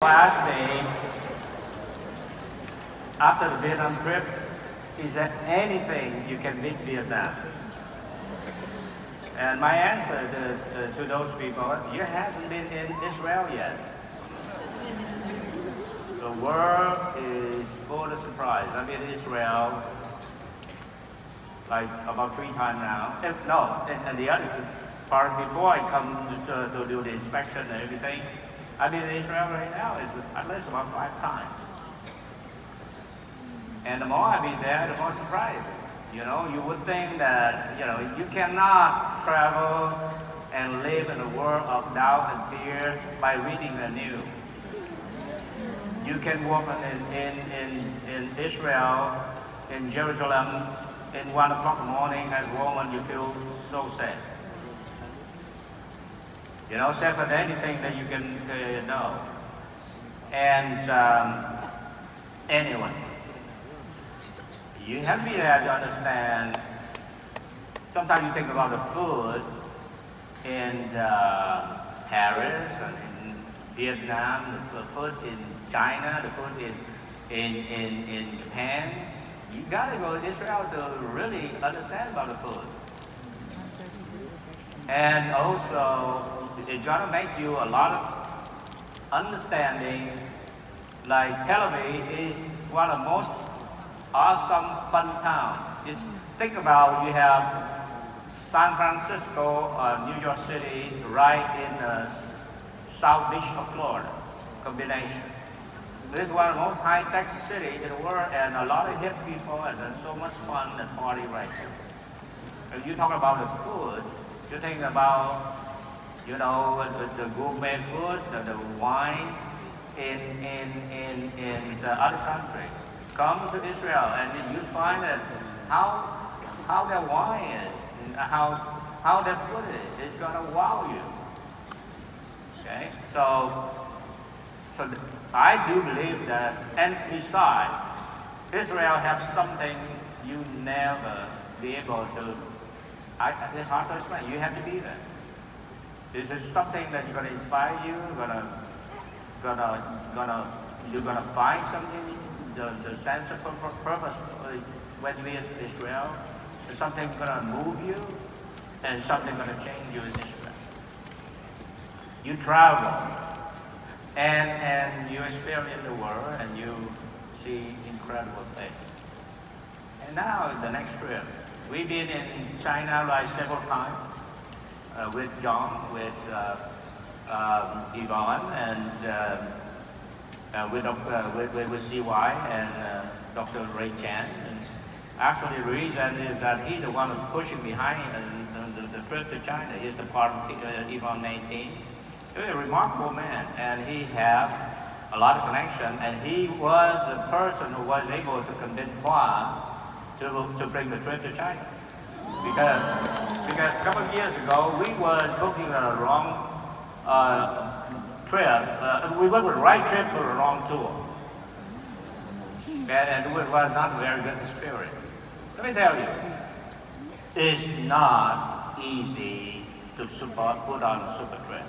Asked me after the Vietnam trip, is there anything you can beat Vietnam? And my answer to those people, you hasn't been in Israel yet. The world is full of surprise. I've been in Israel like about 3 times now. No, and the other part before I come to do the inspection and everything, I've been in Israel right now is at least about 5 times. And the more I be there, the more surprising. You know, you would think that, you cannot travel and live in a world of doubt and fear by reading the news. You can walk in Israel, in Jerusalem, in 1 o'clock in the morning as a woman, you feel so sad. Safer than anything that you can know. And anyway, you have to be there to understand. Sometimes you think about the food in Paris and in Vietnam, the food in China, the food in Japan. You gotta go to Israel to really understand about the food. And also, it's gonna make you a lot of understanding. Like Tel Aviv is one of the most awesome fun town. Think about you have San Francisco, New York City, right in the South Beach of Florida combination. This is one of the most high-tech city in the world, and a lot of hip people, and so much fun and party right here. If you talk about the food, you think about, the gourmet food, the wine in the other country. Come to Israel, and then you find that how their wine is, and how their food is gonna wow you. Okay, so I do believe that, and besides, Israel has something you never be able to. It's hard to explain. You have to be there. This is something that you're gonna inspire you. You're gonna find something. The sense of purpose when you're in Israel. Is something gonna move you, and something gonna change you in Israel. You travel, and you experience the world, and you see incredible things. And now the next trip, we've been in China like several times with John, with Yvonne, and with CY and Dr. Ray Chan. And actually, the reason is that he's the one who's pushing behind the trip to China. He's the part of Yvonne 18. He's a remarkable man, and he have a lot of connection. And he was the person who was able to convince Hua to bring the trip to China. Because a couple of years ago, we was booking a wrong trip. We went with the right trip for the wrong tour. And it was not a very good experience. Let me tell you, it's not easy to put on a super trip.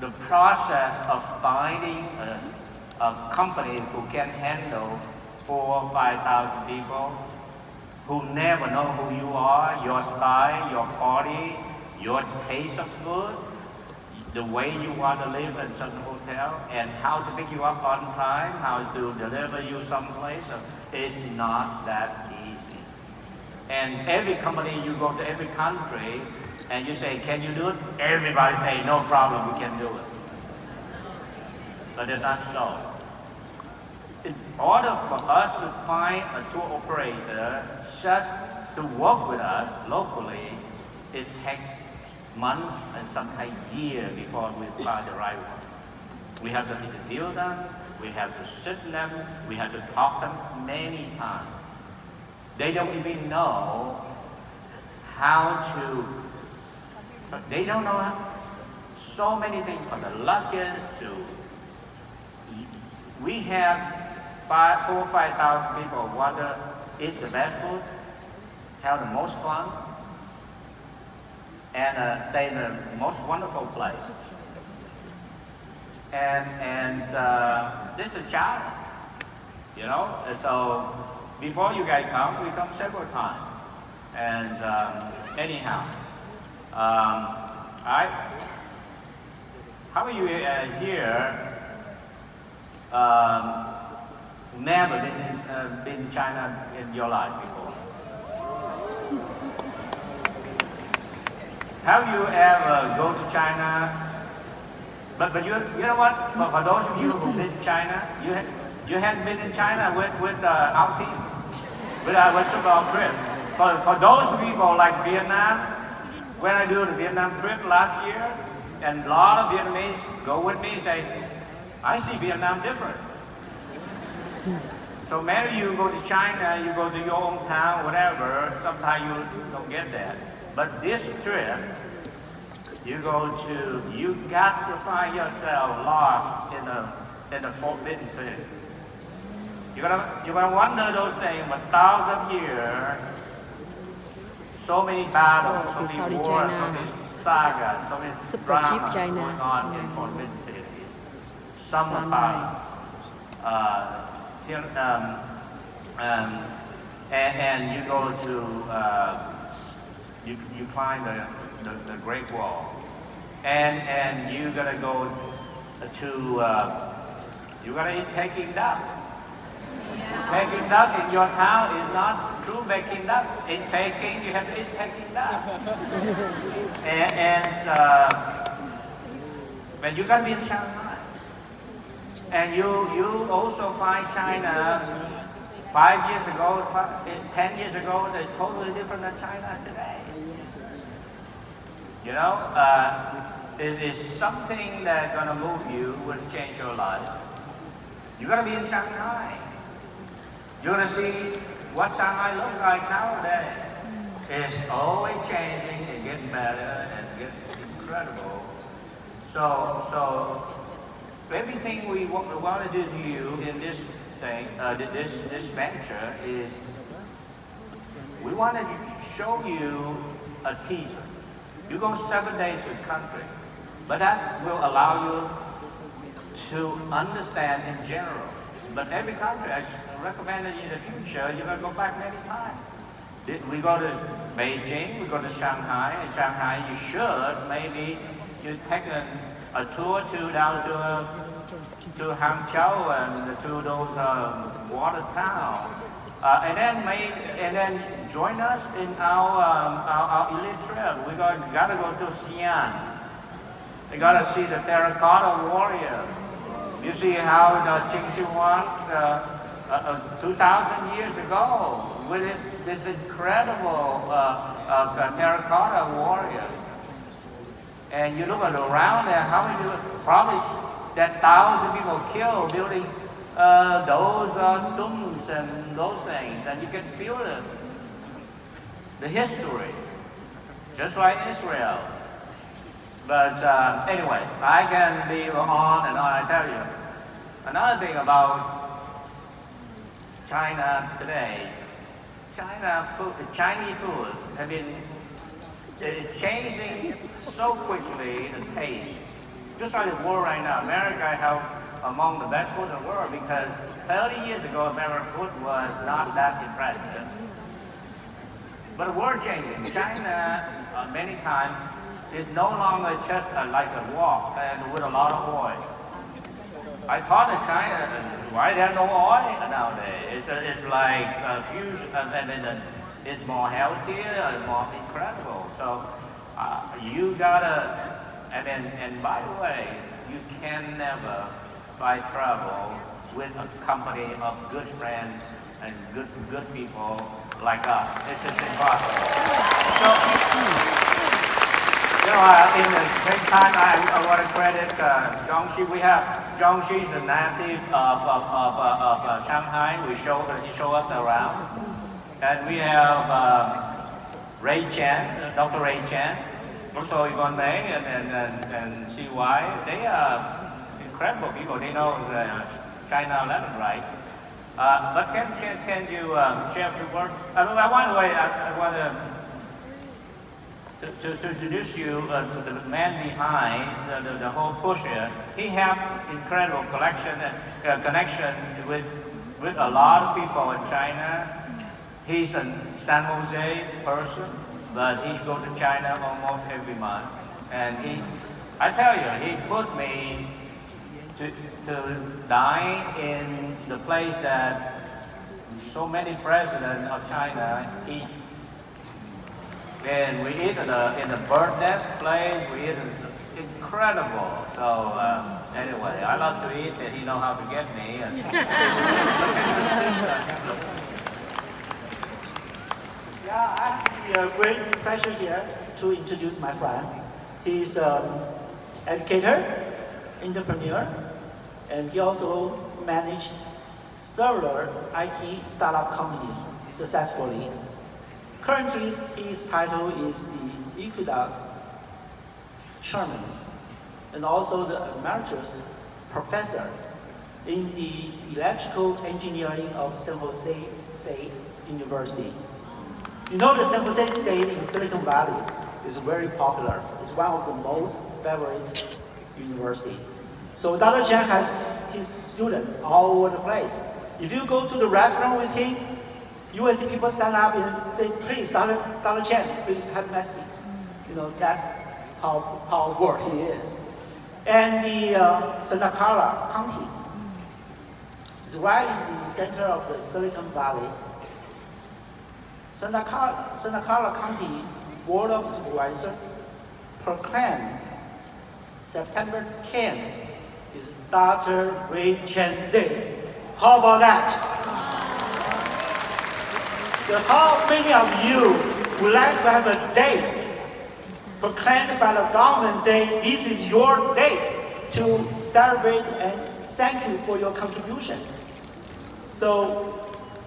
The process of finding a company who can handle 4,000 or 5,000 people, who never know who you are, your style, your party, your taste of food, the way you want to live in certain hotel, and how to pick you up on time, how to deliver you someplace, is not that easy. And every company, you go to every country, and you say, can you do it? Everybody say, no problem, we can do it. But it's not so. In order for us to find a tour operator just to work with us locally, it takes months and sometimes years before we find the right one. We have to interview them, we have to sit them, we have to talk them many times. They don't even know how to, they don't know so many things from the luggage to, we have 4,000 or 5,000 people want to eat the best food, have the most fun, and stay in the most wonderful place. and this is China, you know. And so before you guys come, we come several times. And anyhow, how are you here? Never been to China in your life before? Have you ever go to China? But you know what? For those of you who've been to China, you hadn't been in China with our team, with our football trip. For those people like Vietnam, when I do the Vietnam trip last year, and a lot of Vietnamese go with me and say, I see Vietnam different. So maybe you go to China, you go to your hometown, whatever, sometimes you don't get that. But this trip, you got to find yourself lost in the forbidden city. You're gonna wonder those things. 1,000 years, so many battles, so many wars, so many sagas, so many dramas going on in forbidden city. Summer parties, and you go to you climb the Great Wall, and you gotta go to you gotta eat Peking duck. Peking duck in your town is not true Peking duck. In Peking, you have to eat Peking duck. But you gotta be in Shanghai, and you also find China 5 years ago, 10 years ago, they're totally different than China today. You know, it is something that's gonna move you, will change your life. You gotta be in Shanghai. You're gonna see what Shanghai looks like nowadays. It's always changing and getting better and getting incredible. So everything we want to do to you in this thing, this venture is, we want to show you a teaser. You go 7 days to the country, but that will allow you to understand in general. But every country, I recommend that in the future, you're going to go back many times. We go to Beijing, we go to Shanghai. In Shanghai, you should, maybe you take a tour down to Hangzhou and to those water towns. And then join us in our elite trip. We gotta go to Xi'an. We gotta see the terracotta warrior. You see how the Qin Shi Huang 2,000 years ago with this incredible terracotta warrior. And you look around there, how many people, probably that 1,000 people killed building those tombs and those things, and you can feel the history, just like Israel. But anyway, I can be on and on. I tell you, another thing about China today, Chinese food have been changing so quickly the taste. Just like the world right now, America have among the best food in the world because 30 years ago, American food was not that impressive. But the world changing. China, many times, is no longer just like a walk and with a lot of oil. I thought that China, why there no oil nowadays? It's like a fusion, and then it's more healthier and more incredible. So you gotta, and by the way, you can never find trouble with a company of good friends and good people like us. It's just impossible. So. You know, in the same time, I want to credit Zhang Xi. We have Zhang Xi is a native of Shanghai. He show us around, and we have Ray Chen, Dr. Ray Chen, also Yvonne May and CY. They are incredible people. They know China 11, right? But can you share a few words? I want to to introduce you the man behind the whole push here. He have incredible connection with a lot of people in China. He's a San Jose person, but he goes to China almost every month. And I tell you, he put me to dine in the place that so many presidents of China eat. And we eat in the bird nest place. We eat incredible. So anyway, I love to eat, and he know how to get me. Yeah, I have a great pleasure here to introduce my friend. He's an educator, entrepreneur, and he also managed several IT startup companies successfully. Currently, his title is the Equidad Chairman and also the Emeritus Professor in the Electrical Engineering of San Jose State University. You know, the San Jose State in Silicon Valley is very popular. It's one of the most favorite university. So Dr. Chen has his students all over the place. If you go to the restaurant with him, you will see people stand up and say, please, Dr. Chen, please have mercy. You know, that's how powerful he is. And the Santa Clara County is right in the center of the Silicon Valley. Santa Clara County Board of Supervisors proclaimed September 10th is Dr. Ray Chen Day. How about that? How many of you would like to have a date proclaimed by the government saying this is your day to celebrate and thank you for your contribution? So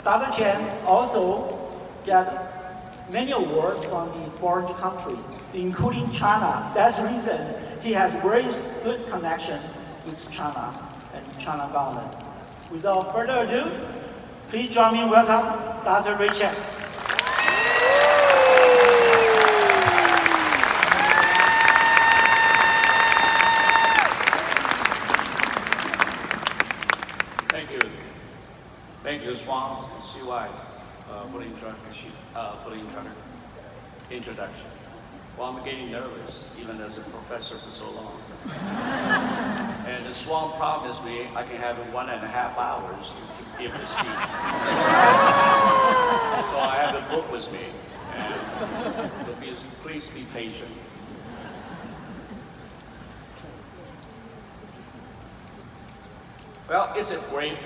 Dr. Chen also got many awards from the foreign country, including China. That's the reason he has very good connection with China and China government. Without further ado, please join me in welcome Dr. Ray Chen. Thank you, Swan, CY, for the introduction. Well, I'm getting nervous, even as a professor for so long. And Swan promised me I can have 1.5 hours to give the speech. So I have a book with me, and so please be patient. Well, it's a great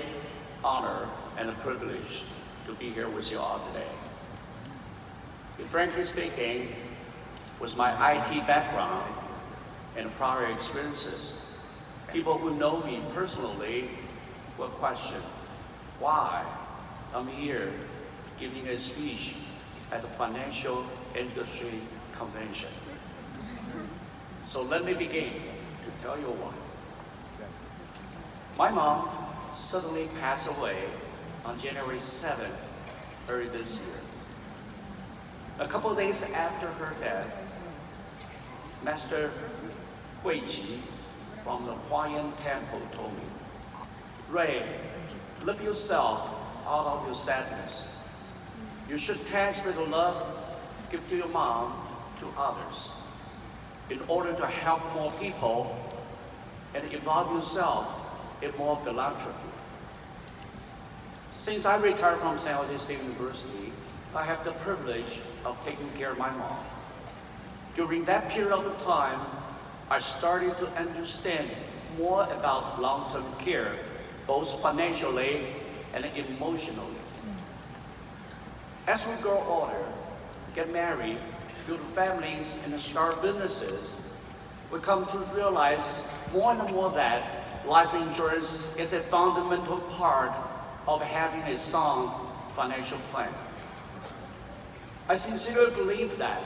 honor and a privilege to be here with you all today. Frankly speaking, with my IT background and prior experiences, people who know me personally will question why I'm here giving a speech at the Financial Industry Convention. So let me begin to tell you why. My mom suddenly passed away on January 7th, early this year. A couple days after her death, Master Huiqi from the Huayan Temple told me, Ray, lift yourself out of your sadness. You should transfer the love give to your mom to others in order to help more people and involve yourself in more philanthropy. Since I retired from San Jose State University, I have the privilege of taking care of my mom. During that period of time, I started to understand more about long-term care, both financially and emotionally. As we grow older, get married, build families, and start businesses, we come to realize more and more that life insurance is a fundamental part of having a sound financial plan. I sincerely believe that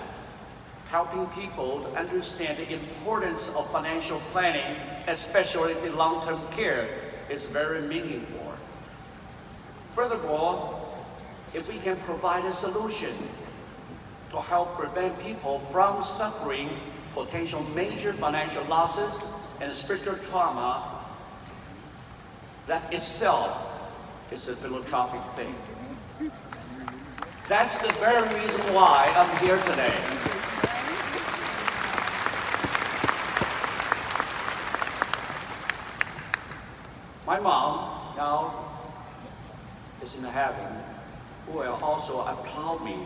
helping people to understand the importance of financial planning, especially the long-term care, is very meaningful. Furthermore, if we can provide a solution to help prevent people from suffering potential major financial losses and spiritual trauma, that itself is a philanthropic thing. That's the very reason why I'm here today. My mom now is in heaven, who will also applaud me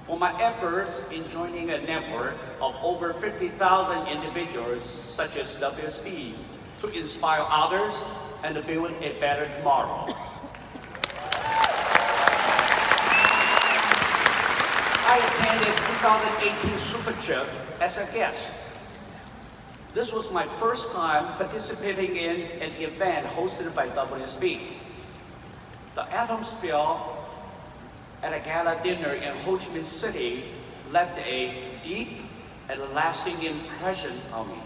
for my efforts in joining a network of over 50,000 individuals such as WSB to inspire others and to build a better tomorrow. I attended 2018 Super Trip as a guest. This was my first time participating in an event hosted by WSB. The atmosphere at a gala dinner in Ho Chi Minh City left a deep and lasting impression on me.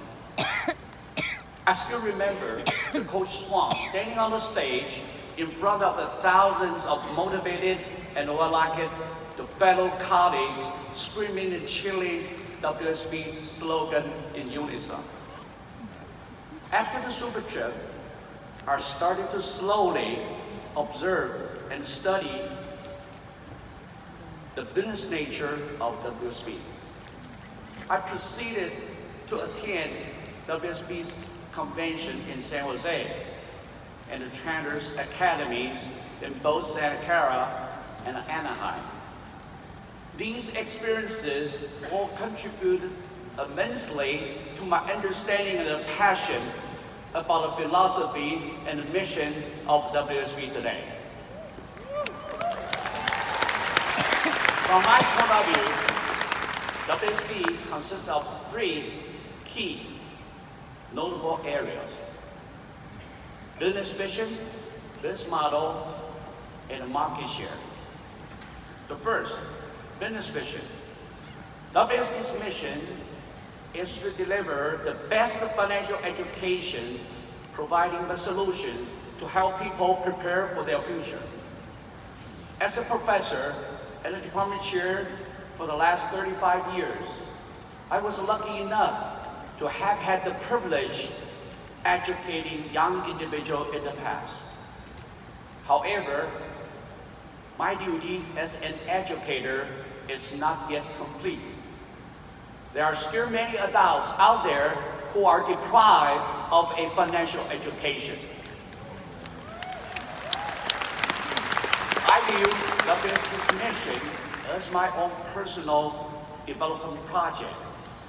I still remember the Coach Swan standing on the stage in front of the thousands of motivated and the fellow colleagues screaming and cheering WSB's slogan in unison. After the Super Trip, I started to slowly observe and study the business nature of WSB. I proceeded to attend WSB's convention in San Jose and the Trainers Academies in both Santa Clara and Anaheim. These experiences all contributed immensely to my understanding and the passion about the philosophy and the mission of WSB today. From my point of view, WSB consists of three key notable areas: business vision, business model, and market share. The first, business vision. WSB's mission is to deliver the best financial education, providing the solutions to help people prepare for their future. As a professor and a department chair for the last 35 years, I was lucky enough to have had the privilege educating young individuals in the past. However, my duty as an educator is not yet complete. There are still many adults out there who are deprived of a financial education. I view WSB's mission as my own personal development project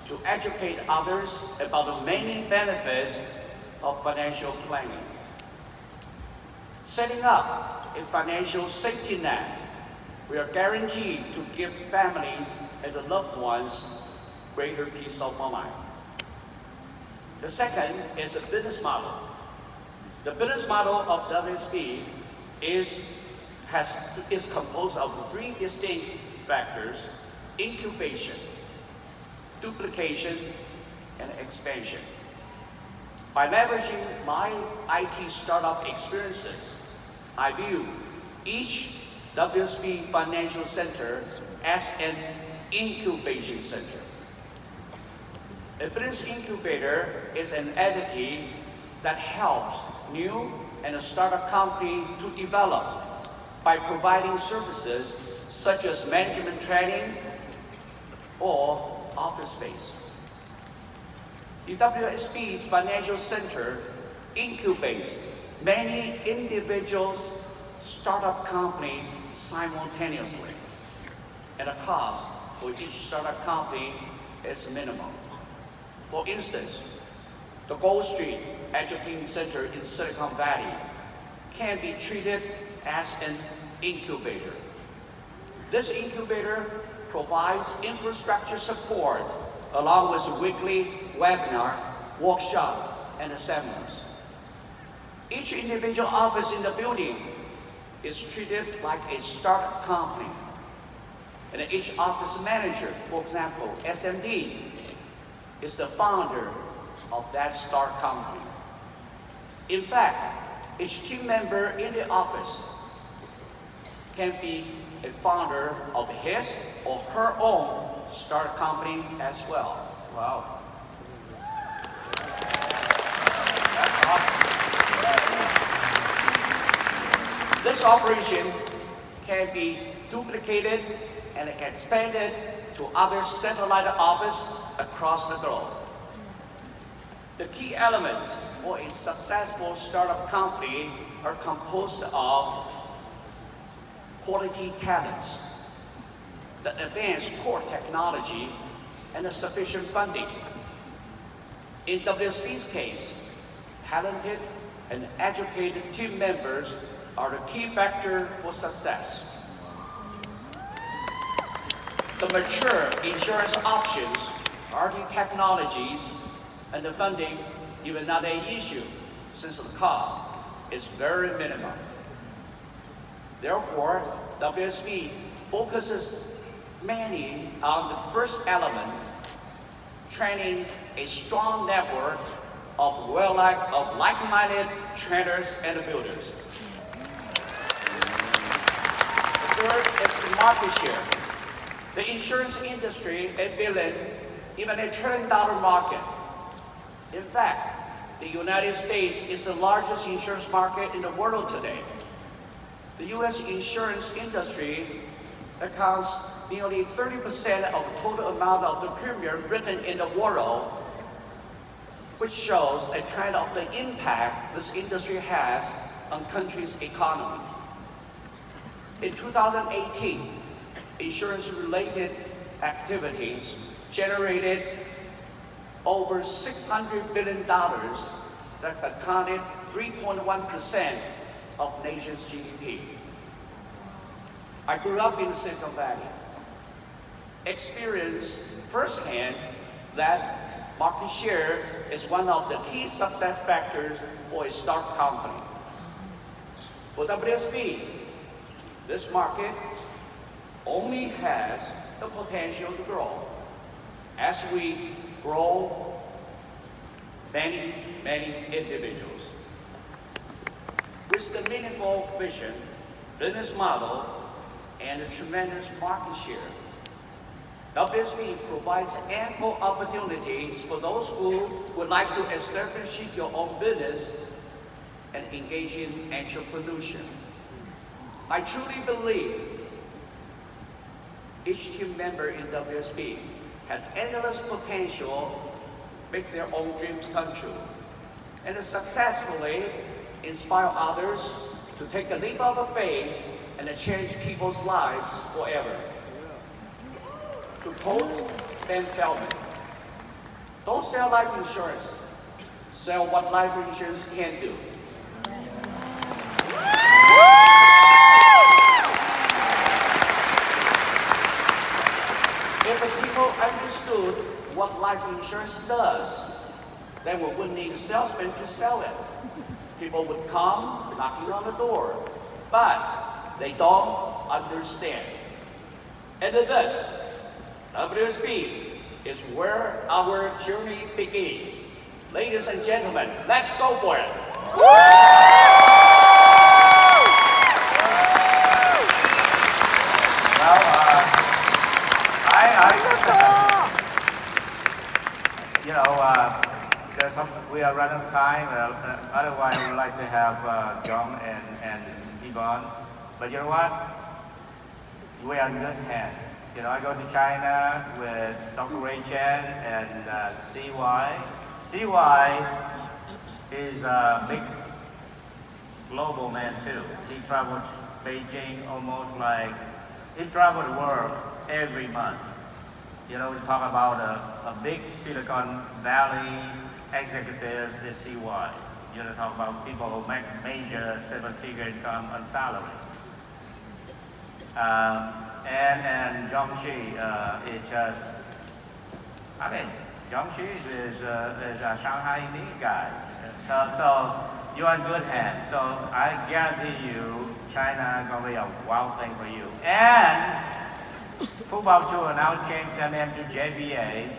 to educate others about the many benefits of financial planning. Setting up a financial safety net, we are guaranteed to give families and the loved ones greater peace of mind. The second is the business model. The business model of WSB is composed of three distinct factors: incubation, duplication, and expansion. By leveraging my IT startup experiences, I view each WSB Financial Center as an incubation center. A business incubator is an entity that helps new and a startup company to develop by providing services such as management training or office space. The WSB's Financial Center incubates many individuals, startup companies simultaneously, and the cost for each startup company is minimal. For instance, the Gold Street Education Center in Silicon Valley can be treated as an incubator. This incubator provides infrastructure support along with weekly webinar, workshop, and seminars. Each individual office in the building is treated like a startup company. And each office manager, for example, SMD, is the founder of that startup company. In fact, each team member in the office can be a founder of his or her own start company as well. Wow. That's awesome. This operation can be duplicated and expanded to other satellite offices across the globe. The key elements for a successful startup company are composed of quality talents, the advanced core technology, and the sufficient funding. In WSP's case, talented and educated team members are the key factor for success. The mature insurance options, RD technologies, and the funding even not an issue since the cost is very minimal. Therefore, WSP focuses mainly on the first element, training a strong network of like-minded trainers and builders. The third is the market share. The insurance industry, $1 billion, even $1 trillion market. In fact, the United States is the largest insurance market in the world today. The U.S. insurance industry accounts nearly 30% of the total amount of the premium written in the world, which shows a kind of the impact this industry has on country's economy. In 2018, insurance-related activities generated over $600 billion that accounted 3.1% of nation's GDP. I grew up in Silicon Valley, experienced firsthand that market share is one of the key success factors for a startup company. For WSP, this market only has the potential to grow as we grow many individuals. With the meaningful vision, business model, and a tremendous market share, WSP provides ample opportunities for those who would like to establish your own business and engage in entrepreneurship. I truly believe each team member in WSP has endless potential to make their own dreams come true and to successfully inspire others to take a leap of faith and to change people's lives forever. To quote Ben Feldman, don't sell life insurance, sell what life insurance can do. If people understood what life insurance does, then we wouldn't need a salesman to sell it. People would come knocking on the door, but they don't understand. And thus, WSP is where our journey begins. Ladies and gentlemen, let's go for it. We are running out of time. Otherwise, we would like to have John and Yvonne. But you know what? We are in good hands. I go to China with Dr. Ray Chen and CY. CY is a big global man too. He traveled to Beijing almost like, he traveled the world every month. We talk about a big Silicon Valley executive is CY. Talk about people who make major seven-figure income on salary. And Jiangxi is just, Jiangxi is a Shanghai elite guy. So you're in good hands. So I guarantee you, China is going to be a wild thing for you. And Football Tour now changed their name to JBA.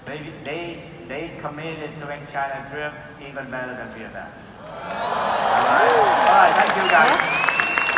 They committed to make China trip even better than Vietnam. All right, thank you guys.